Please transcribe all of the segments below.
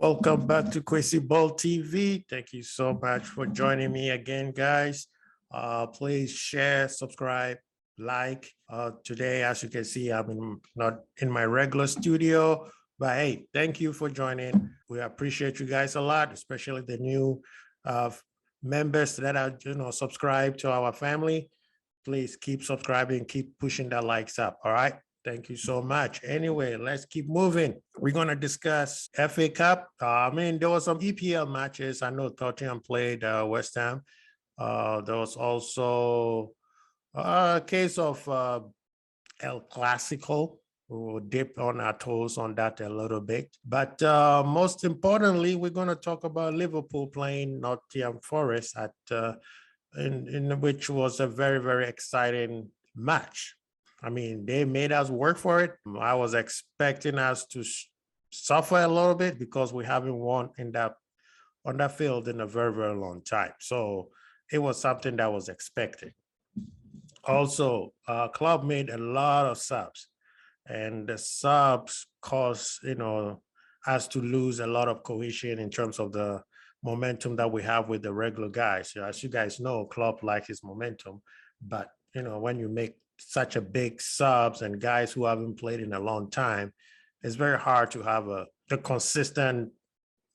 Welcome back to Quizzibal TV. Thank you so much for joining me again, guys. Please share, subscribe, like. Today, as you can see, I'm not in my regular studio, but hey, thank you for joining. We appreciate you guys a lot, especially the new members that are subscribed to our family. Please keep subscribing, keep pushing the likes up. All right. Thank you so much. Anyway, let's keep moving. We're going to discuss FA Cup. There was some EPL matches. I know Tottenham played West Ham. There was also a case of El Classico. We will dip on our toes on that a little bit. But most importantly, we're going to talk about Liverpool playing Nottingham Forest in which was a very, very exciting match. They made us work for it. I was expecting us to suffer a little bit because we haven't won on that field in a very, very long time. So it was something that was expected. Also, club made a lot of subs, and the subs caused us to lose a lot of cohesion in terms of the momentum that we have with the regular guys. As you guys know, club likes his momentum, but when you make such a big subs and guys who haven't played in a long time, it's very hard to have a consistent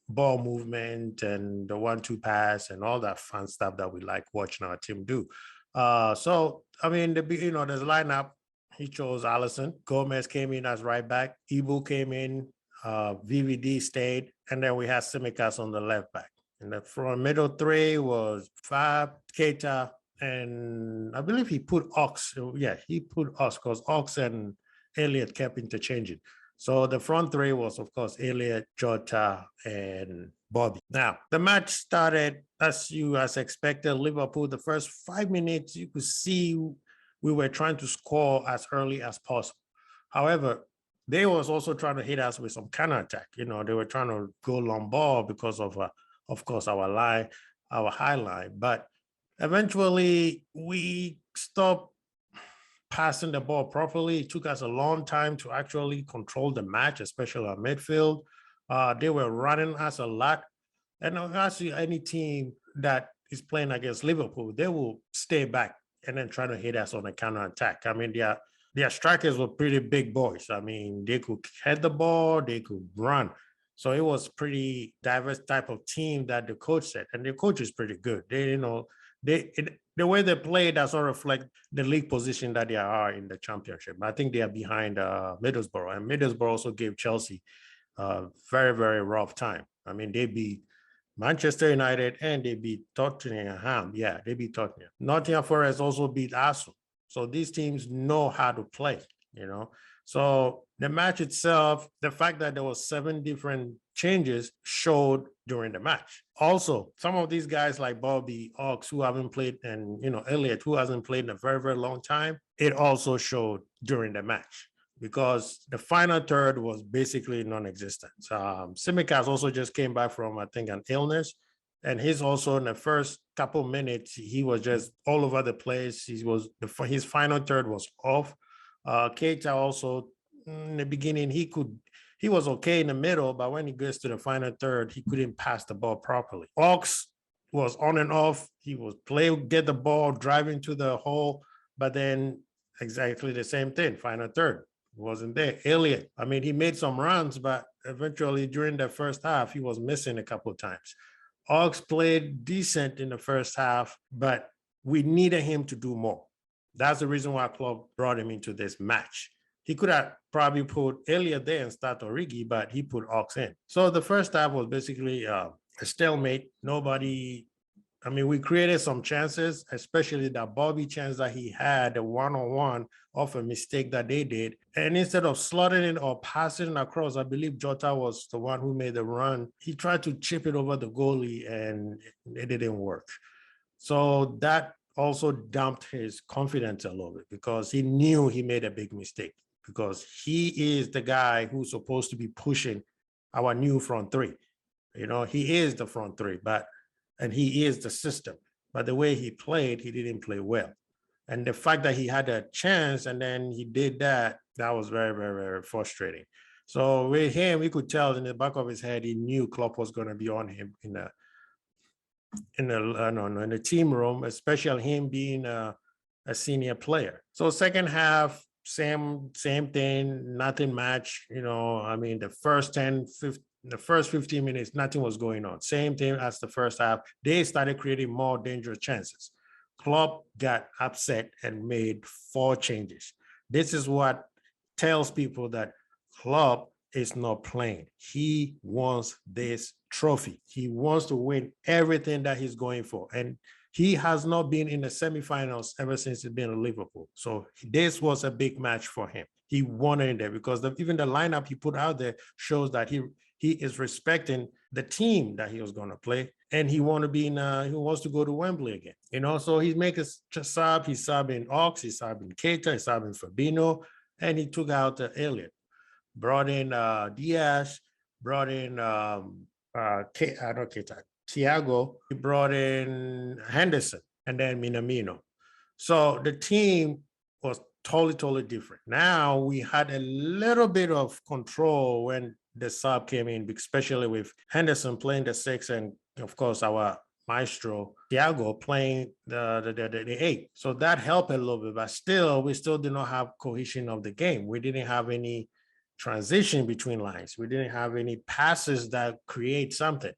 ball movement and the 1-2 pass and all that fun stuff that we like watching our team do. There's lineup. He chose Alisson. Gomez came in as right back. Ibu came in. VVD stayed, and then we had Tsimikas on the left back. And the front middle three was Fab, Keita, and I believe he put Ox. Yeah, he put Ox because Ox and Elliott kept interchanging. So the front three was, of course, Elliott, Jota, and Bobby. Now, the match started as expected. Liverpool, the first 5 minutes, you could see we were trying to score as early as possible. However, they was also trying to hit us with some counterattack. They were trying to go long ball because of course, our high line. But eventually, we stopped passing the ball properly. It took us a long time to actually control the match, especially our midfield. They were running us a lot. And actually, any team that is playing against Liverpool, they will stay back and then try to hit us on a counterattack. Their strikers were pretty big boys. They could head the ball, they could run. So it was pretty diverse type of team that the coach said. And the coach is pretty good. The way they play does not reflect the league position that they are in the championship. I think they are behind Middlesbrough, and Middlesbrough also gave Chelsea a very, very rough time. They beat Manchester United and they beat Tottenham. Yeah, they beat Tottenham. Nottingham Forest also beat Arsenal. So these teams know how to play, So the match itself, the fact that there was 7 different changes showed during the match. Also, some of these guys like Bobby, Ox, who haven't played, and Elliott, who hasn't played in a very, very long time, it also showed during the match because the final third was basically non-existent. Tsimikas also just came back from, I think, an illness. And he's also in the first couple minutes, he was just all over the place. His final third was off. Keita also, in the beginning, he was okay in the middle, but when he gets to the final third, he couldn't pass the ball properly. Ox was on and off. He was get the ball, driving to the hole, but then exactly the same thing. Final third wasn't there. Elliott, he made some runs, but eventually during the first half, he was missing a couple of times. Ox played decent in the first half, but we needed him to do more. That's the reason why club brought him into this match. He could have probably put Elliott there and start Origi, but he put Ox in. So the first half was basically a stalemate. We created some chances, especially that Bobby chance that he had, the one-on-one off a mistake that they did. And instead of slotting it or passing across, I believe Jota was the one who made the run. He tried to chip it over the goalie and it didn't work. So that also dumped his confidence a little bit because he knew he made a big mistake because he is the guy who's supposed to be pushing our new front three. He is the front three, and he is the system. But the way he played, he didn't play well. And the fact that he had a chance and then he did that, that was very, very, very frustrating. So with him, we could tell in the back of his head, he knew Klopp was going to be on him in the team room, especially him being a senior player. So second half, same thing, nothing much. I mean, the first 15 minutes, nothing was going on. Same thing as the first half. They started creating more dangerous chances. Klopp got upset and made 4 changes. This is what tells people that Klopp is not playing. He wants this trophy. He wants to win everything that he's going for. And he has not been in the semifinals ever since he's been in Liverpool. So this was a big match for him. He wanted it because even the lineup he put out there shows that he is respecting the team that he was going to play, and he wants to go to Wembley again. So he's making a sub. He's subbing Ox, he's subbing Keita, he's subbing Fabinho, and he took out Elliott. Brought in Diaz, brought in Thiago, he brought in Henderson, and then Minamino. So the team was totally different. Now we had a little bit of control when the sub came in, especially with Henderson playing the 6 and of course our maestro Thiago playing the 8. So that helped a little bit, but we still did not have cohesion of the game. We didn't have any transition between lines. We didn't have any passes that create something.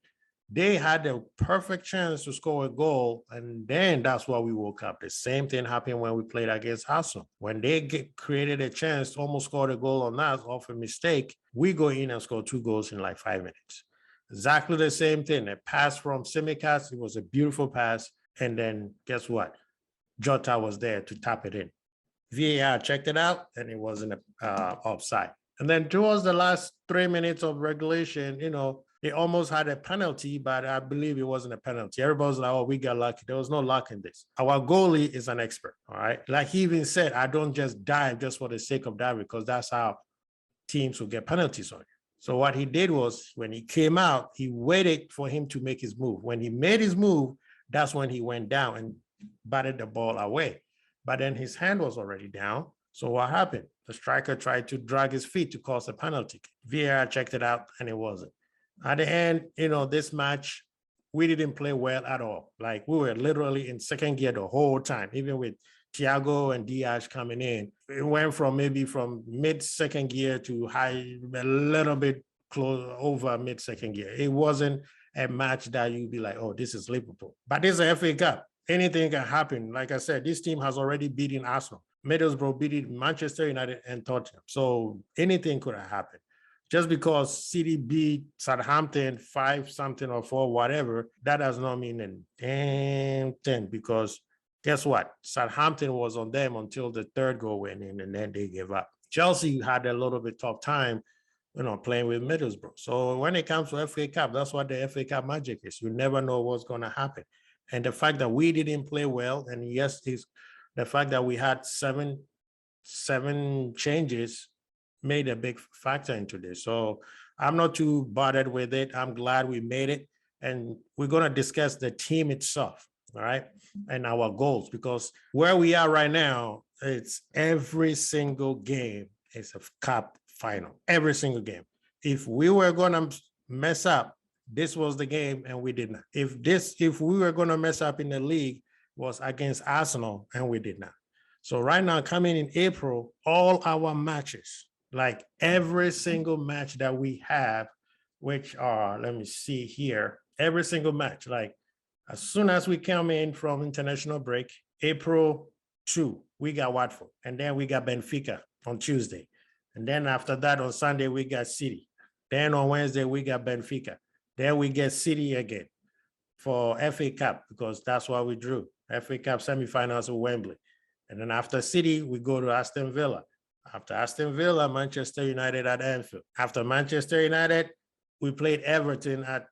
They had a perfect chance to score a goal, and then that's why we woke up. The same thing happened when we played against Arsenal. When they created a chance, almost scored a goal on us off a mistake, we go in and score 2 goals in like 5 minutes. Exactly the same thing. A pass from Tsimikas, it was a beautiful pass, and then guess what? Jota was there to tap it in. VAR checked it out, and it wasn't offside. And then towards the last 3 minutes of regulation, they almost had a penalty, but I believe it wasn't a penalty. Everybody's like, oh, we got lucky. There was no luck in this. Our goalie is an expert, all right? Like he even said, I don't just dive just for the sake of diving, because that's how teams will get penalties on you. So what he did was, when he came out, he waited for him to make his move. When he made his move, that's when he went down and batted the ball away. But then his hand was already down. So what happened? The striker tried to drag his feet to cause a penalty. VAR checked it out, and it wasn't. At the end, this match, we didn't play well at all. Like, we were literally in second gear the whole time, even with Thiago and Diaz coming in. It went from mid-second gear to high, a little bit close over mid-second gear. It wasn't a match that you'd be like, oh, this is Liverpool. But this is a FA Cup. Anything can happen. Like I said, this team has already beaten Arsenal. Middlesbrough beat Manchester United and Tottenham. So anything could have happened. Just because City beat Southampton 5-something or 4, whatever, that does not mean a damn thing, because guess what? Southampton was on them until the 3rd goal went in, and then they gave up. Chelsea had a little bit tough time, playing with Middlesbrough. So when it comes to FA Cup, that's what the FA Cup magic is. You never know what's going to happen. And the fact that we didn't play well, and yes, the fact that we had seven changes made a big factor into this. So I'm not too bothered with it. I'm glad we made it. And we're going to discuss the team itself, all right, and our goals, because where we are right now, it's every single game is a cup final, every single game. If we were going to mess up, this was the game, and we did not. If we were going to mess up in the league, was against Arsenal, and we did not. So right now, coming in April, all our matches, like every single match that we have, which are, let me see here, every single match, like as soon as we come in from international break, April 2, we got Watford, and then we got Benfica on Tuesday. And then after that, on Sunday, we got City. Then on Wednesday, we got Benfica. Then we get City again for FA Cup, because that's what we drew. FA Cup semifinals at Wembley. And then after City, we go to Aston Villa. After Aston Villa, Manchester United at Anfield. After Manchester United, we played Everton at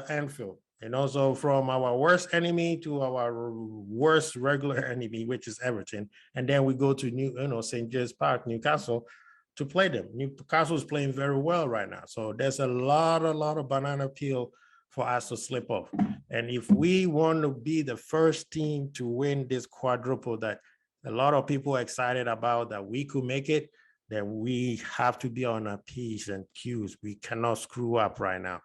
Anfield. And also from our worst enemy to our worst regular enemy, which is Everton. And then we go to St. James Park, Newcastle, to play them. Newcastle is playing very well right now. So there's a lot of banana peel for us to slip off. And if we want to be the first team to win this quadruple that a lot of people are excited about, that we could make it, then we have to be on our P's and Q's. We cannot screw up right now.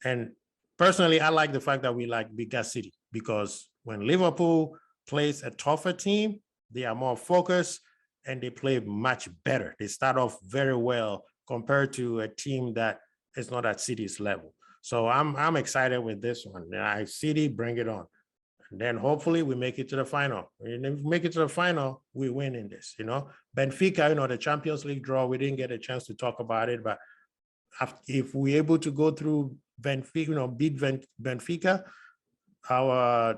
And personally, I like the fact that we like bigger city, because when Liverpool plays a tougher team, they are more focused and they play much better. They start off very well compared to a team that is not at City's level. So I'm excited with this one. City, bring it on. And then hopefully we make it to the final. And if we make it to the final, we win in this, Benfica, the Champions League draw, we didn't get a chance to talk about it, but if we're able to go through Benfica, beat Benfica, our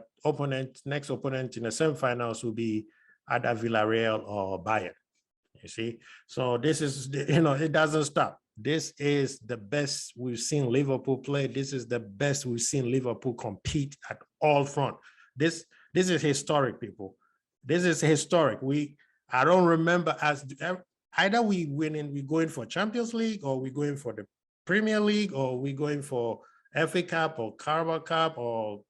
next opponent in the semifinals will be either Villarreal or Bayern. You see? So this is, it doesn't stop. This is the best we've seen Liverpool play. This is the best we've seen Liverpool compete at all front. This is historic, people. This is historic. I don't remember either we going for Champions League, or we going for the Premier League, or we going for FA Cup or Carabao Cup, or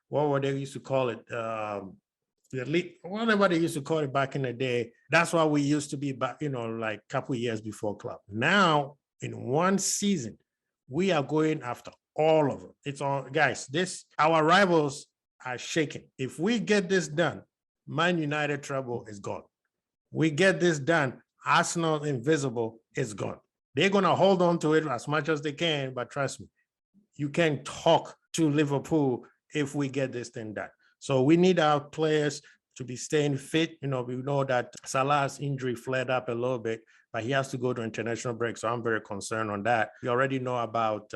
what were they used to call it? The league, whatever they used to call it back in the day. That's what we used to be back, like a couple of years before club. Now, in one season, we are going after all of them. It's all, guys, our rivals are shaking. If we get this done, Man United trouble is gone. We get this done, Arsenal invisible is gone. They're going to hold on to it as much as they can, but trust me, you can't talk to Liverpool if we get this thing done. So we need our players to be staying fit. We know that Salah's injury flared up a little bit, but he has to go to international break. So I'm very concerned on that. We already know about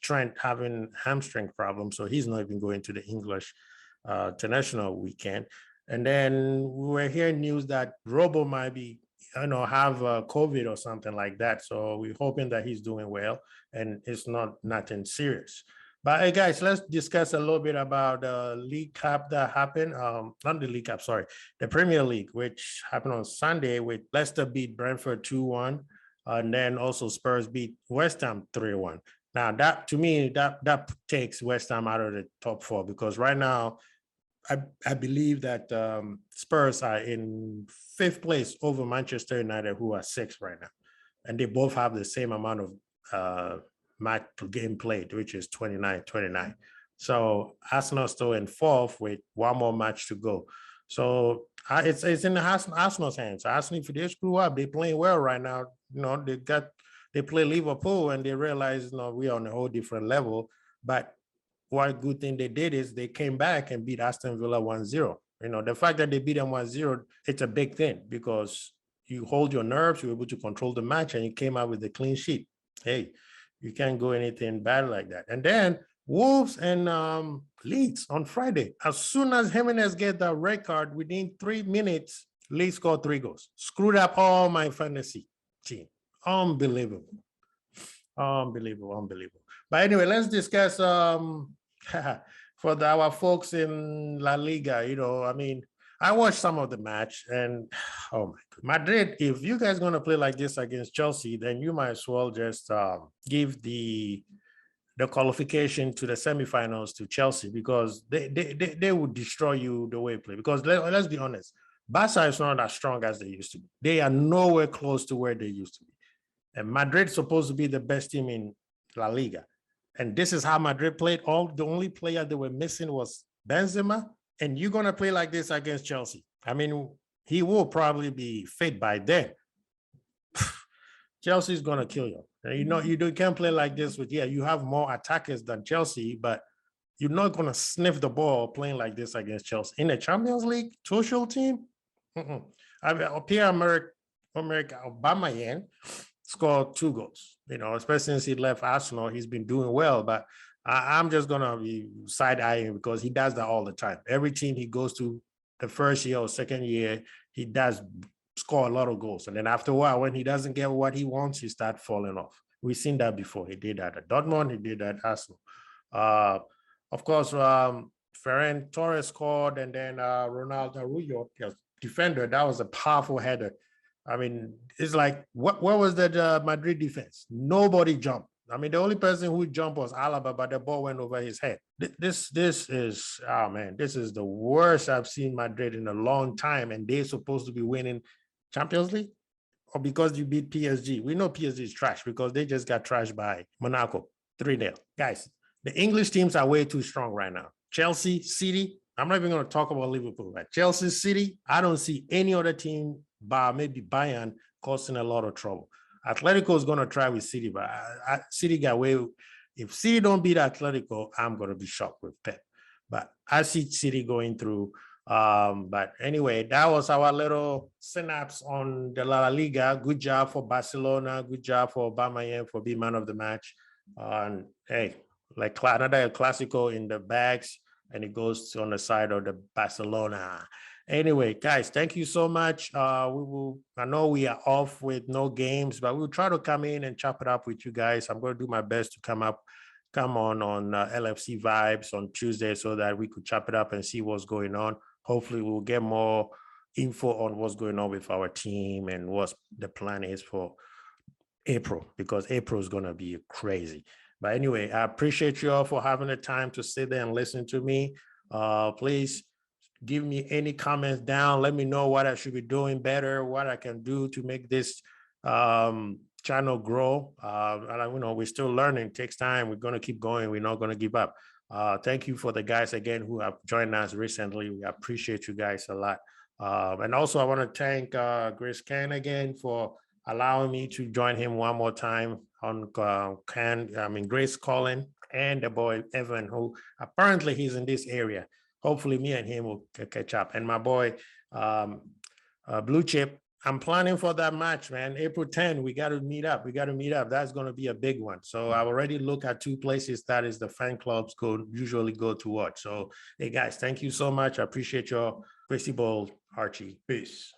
Trent having hamstring problems, so he's not even going to the English international weekend. And then we were hearing news that Robo might be, have COVID or something like that. So we're hoping that he's doing well and it's nothing serious. But hey, guys, let's discuss a little bit about the League Cup that happened. Not the League Cup, sorry, the Premier League, which happened on Sunday with Leicester beat Brentford 2-1, and then also Spurs beat West Ham 3-1. Now, that to me, that takes West Ham out of the top four, because right now, I believe that Spurs are in 5th place over Manchester United, who are 6th right now, and they both have the same amount of match per game played, which is 29. So Arsenal still in 4th with one more match to go. So it's in Arsenal's hands. Arsenal, if they screw up, they're playing well right now. They play Liverpool and they realize we are on a whole different level. But one good thing they did is they came back and beat Aston Villa 1-0. The fact that they beat them 1-0, it's a big thing, because you hold your nerves, you're able to control the match, and you came out with a clean sheet. Hey, you can't go anything bad like that. And then Wolves and Leeds on Friday. As soon as Jimenez get that red card, within 3 minutes, Leeds scored 3 goals. Screwed up all my fantasy team. Unbelievable. But anyway, let's discuss for our folks in La Liga. I watched some of the match, and oh my God, Madrid, if you guys going to play like this against Chelsea, then you might as well just give the qualification to the semifinals to Chelsea, because they would destroy you the way they play. Because let's be honest, Barca is not as strong as they used to be. They are nowhere close to where they used to be. And Madrid is supposed to be the best team in La Liga. And this is how Madrid played. The only player they were missing was Benzema. And you're going to play like this against Chelsea. He will probably be fit by then. Chelsea's going to kill you. You can't play like this you have more attackers than Chelsea, but you're not going to sniff the ball playing like this against Chelsea. In the Champions League, Tuchel team, Pierre-Emerick Aubameyang scored 2 goals. Especially since he left Arsenal, he's been doing well, but I'm just going to be side-eyeing, because he does that all the time. Every team he goes to, the first year or second year, he does score a lot of goals. And then after a while, when he doesn't get what he wants, he starts falling off. We've seen that before. He did that at Dortmund. He did that at Arsenal. Of course, Ferran Torres scored, and then Ronaldo Araujo, defender, that was a powerful header. It's like, what was that Madrid defense? Nobody jumped. The only person who jumped was Alaba, but the ball went over his head. This is the worst I've seen Madrid in a long time, and they're supposed to be winning Champions League. or because you beat PSG. We know PSG is trash because they just got trashed by Monaco 3-0. Guys, the English teams are way too strong right now. Chelsea, City, I'm not even going to talk about Liverpool, but Chelsea, City, I don't see any other team, bar maybe Bayern, causing a lot of trouble. Atletico is going to try with City, but City got way. If City don't beat Atletico, I'm going to be shocked with Pep. But I see City going through. But anyway, that was our little synapse on the La Liga. Good job for Barcelona. Good job for Aubameyang for being man of the match. And hey, like another Classico in the bags, and it goes on the side of the Barcelona. Anyway, guys, thank you so much. I know we are off with no games, but we'll try to come in and chop it up with you guys. I'm going to do my best to come on LFC Vibes on Tuesday so that we could chop it up and see what's going on. Hopefully we'll get more info on what's going on with our team and what the plan is for April, because April is going to be crazy. But anyway, I appreciate you all for having the time to sit there and listen to me. Please give me any comments down. Let me know what I should be doing better, what I can do to make this channel grow. We're still learning. It takes time. We're going to keep going. We're not going to give up. Thank you for the guys again who have joined us recently. We appreciate you guys a lot. And also I want to thank Grace Ken again for allowing me to join him one more time on Grace Colin and the boy Evan, who apparently he's in this area. Hopefully me and him will catch up. And my boy Blue Chip, I'm planning for that match, man. April 10, we got to meet up. That's going to be a big one. So I already look at 2 places that is the fan clubs usually go to watch. So, hey guys, thank you so much. I appreciate your Quizzibal, Archie. Peace.